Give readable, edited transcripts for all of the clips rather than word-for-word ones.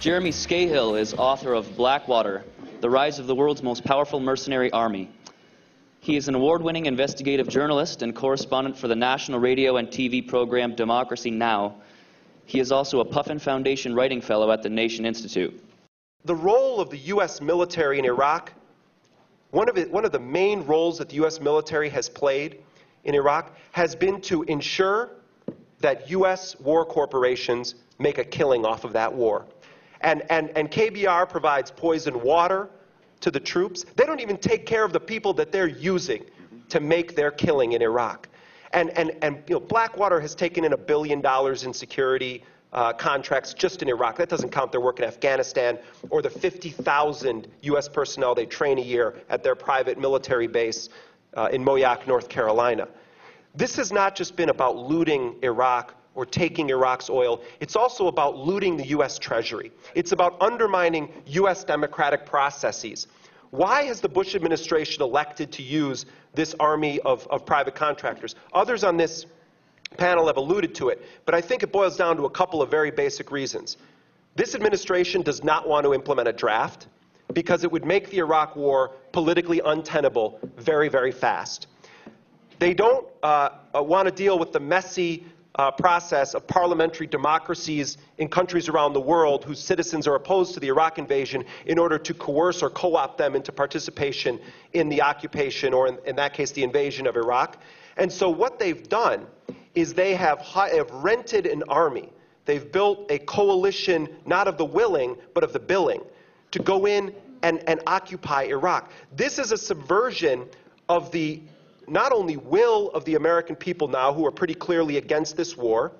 Jeremy Scahill is author of Blackwater, The Rise of the World's Most Powerful Mercenary Army. He is an award-winning investigative journalist and correspondent for the national radio and TV program Democracy Now! He is also a Puffin Foundation Writing Fellow at the Nation Institute. The role of the U.S. military in Iraq, one of the main roles that the U.S. military has played in Iraq has been to ensure that U.S. war corporations make a killing off of that war. And KBR provides poisoned water to the troops. They don't even take care of the people that they're using to make their killing in Iraq. And you know, Blackwater has taken in $1 billion in security contracts just in Iraq. That doesn't count their work in Afghanistan or the 50,000 U.S. personnel they train a year at their private military base in Moyac, North Carolina. This has not just been about looting Iraq or taking Iraq's oil. It's also about looting the U.S. Treasury. It's about undermining U.S. democratic processes. Why has the Bush administration elected to use this army of private contractors? Others on this panel have alluded to it, but I think it boils down to a couple of very basic reasons. This administration does not want to implement a draft because it would make the Iraq war politically untenable very, very fast. They don't want to deal with the messy process of parliamentary democracies in countries around the world whose citizens are opposed to the Iraq invasion in order to coerce or co-opt them into participation in the occupation, or in that case, the invasion of Iraq. And so what they've done is they have rented an army. They've built a coalition, not of the willing, but of the billing, to go in and occupy Iraq. This is a subversion of the not only will of the American people now, who are pretty clearly against this war,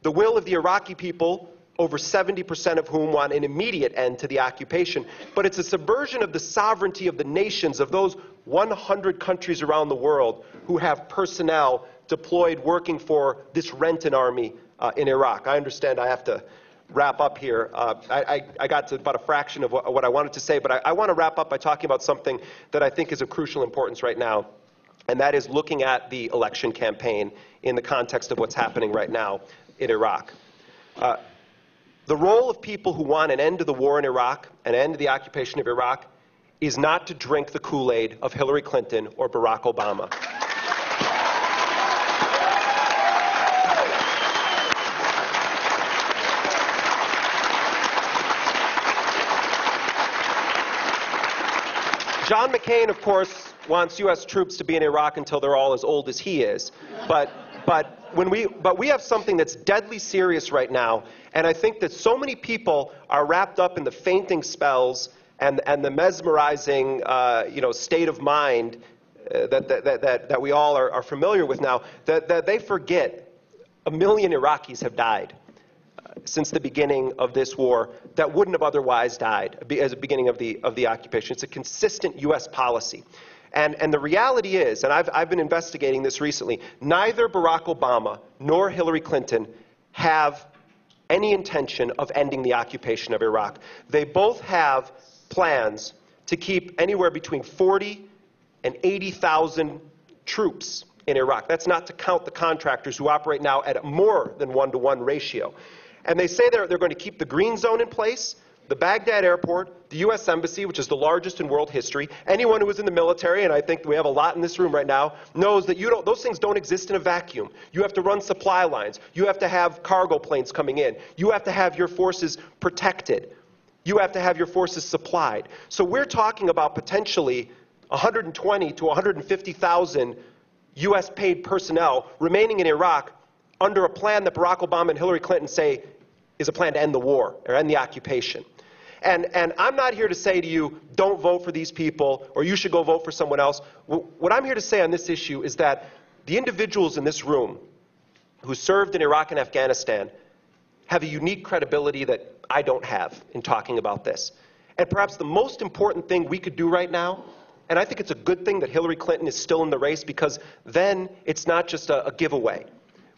the will of the Iraqi people, over 70% of whom want an immediate end to the occupation, but it's a subversion of the sovereignty of the nations, of those 100 countries around the world who have personnel deployed working for this rented army in Iraq. I understand I have to wrap up here. I got to about a fraction of what I wanted to say, but I want to wrap up by talking about something that I think is of crucial importance right now. And that is looking at the election campaign in the context of what's happening right now in Iraq. The role of people who want an end to the war in Iraq, an end to the occupation of Iraq, is not to drink the Kool-Aid of Hillary Clinton or Barack Obama. John McCain, of course, wants U.S. troops to be in Iraq until they're all as old as he is. But we have something that's deadly serious right now, and I think that so many people are wrapped up in the fainting spells and the mesmerizing state of mind that we all are familiar with now, that they forget 1 million Iraqis have died since the beginning of this war that wouldn't have otherwise died as the beginning of the occupation. It's a consistent U.S. policy. And the reality is, and I've been investigating this recently, neither Barack Obama nor Hillary Clinton have any intention of ending the occupation of Iraq. They both have plans to keep anywhere between 40 and 80,000 troops in Iraq. That's not to count the contractors who operate now at a more than 1-to-1 ratio. And they say they're going to keep the green zone in place, the Baghdad airport, the U.S. Embassy, which is the largest in world history. Anyone who is in the military, and I think we have a lot in this room right now, knows that those things don't exist in a vacuum. You have to run supply lines. You have to have cargo planes coming in. You have to have your forces protected. You have to have your forces supplied. So we're talking about potentially 120 to 150,000 U.S. paid personnel remaining in Iraq under a plan that Barack Obama and Hillary Clinton say is a plan to end the war or end the occupation. And I'm not here to say to you, don't vote for these people, or you should go vote for someone else. What I'm here to say on this issue is that the individuals in this room who served in Iraq and Afghanistan have a unique credibility that I don't have in talking about this. And perhaps the most important thing we could do right now, and I think it's a good thing that Hillary Clinton is still in the race, because then it's not just a giveaway.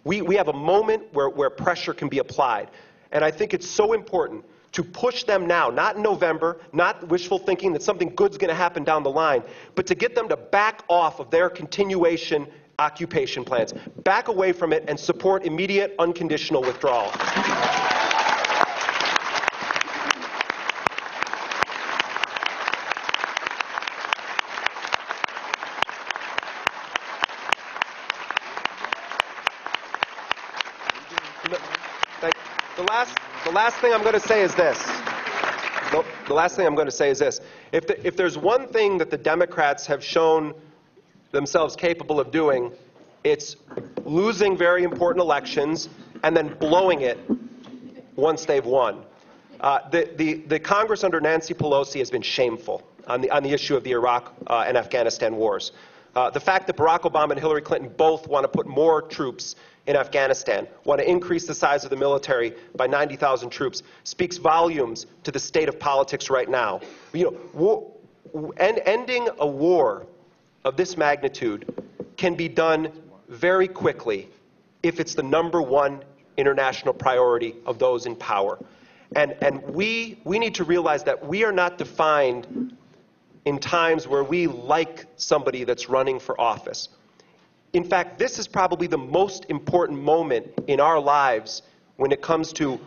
We have a moment where pressure can be applied. And I think it's so important to push them now, not in November, not wishful thinking that something good's going to happen down the line, but to get them to back off of their continuation occupation plans, back away from it, and support immediate, unconditional withdrawal. the last thing I'm going to say is this. The last thing I'm going to say is this. If there's one thing that the Democrats have shown themselves capable of doing, it's losing very important elections and then blowing it once they've won. The Congress under Nancy Pelosi has been shameful on the issue of the Iraq and Afghanistan wars. The fact that Barack Obama and Hillary Clinton both want to put more troops in Afghanistan, want to increase the size of the military by 90,000 troops, speaks volumes to the state of politics right now. Ending a war of this magnitude can be done very quickly if it's the #1 international priority of those in power. And we need to realize that we are not defined in times where we like somebody that's running for office. In fact, this is probably the most important moment in our lives when it comes to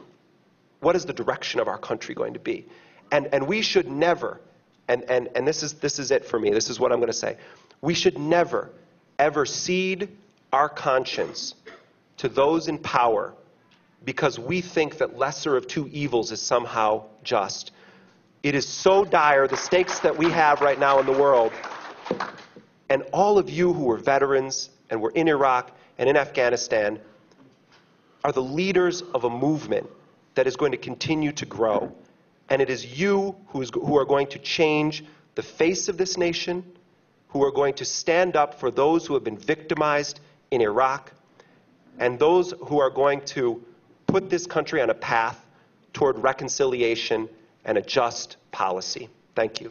what is the direction of our country going to be. And we should never, and this is it for me, this is what I'm going to say, we should never, ever cede our conscience to those in power because we think that lesser of two evils is somehow just. It is so dire, the stakes that we have right now in the world. And all of you who are veterans and were in Iraq and in Afghanistan are the leaders of a movement that is going to continue to grow. And it is you who are going to change the face of this nation, who are going to stand up for those who have been victimized in Iraq, and those who are going to put this country on a path toward reconciliation and a just policy. Thank you.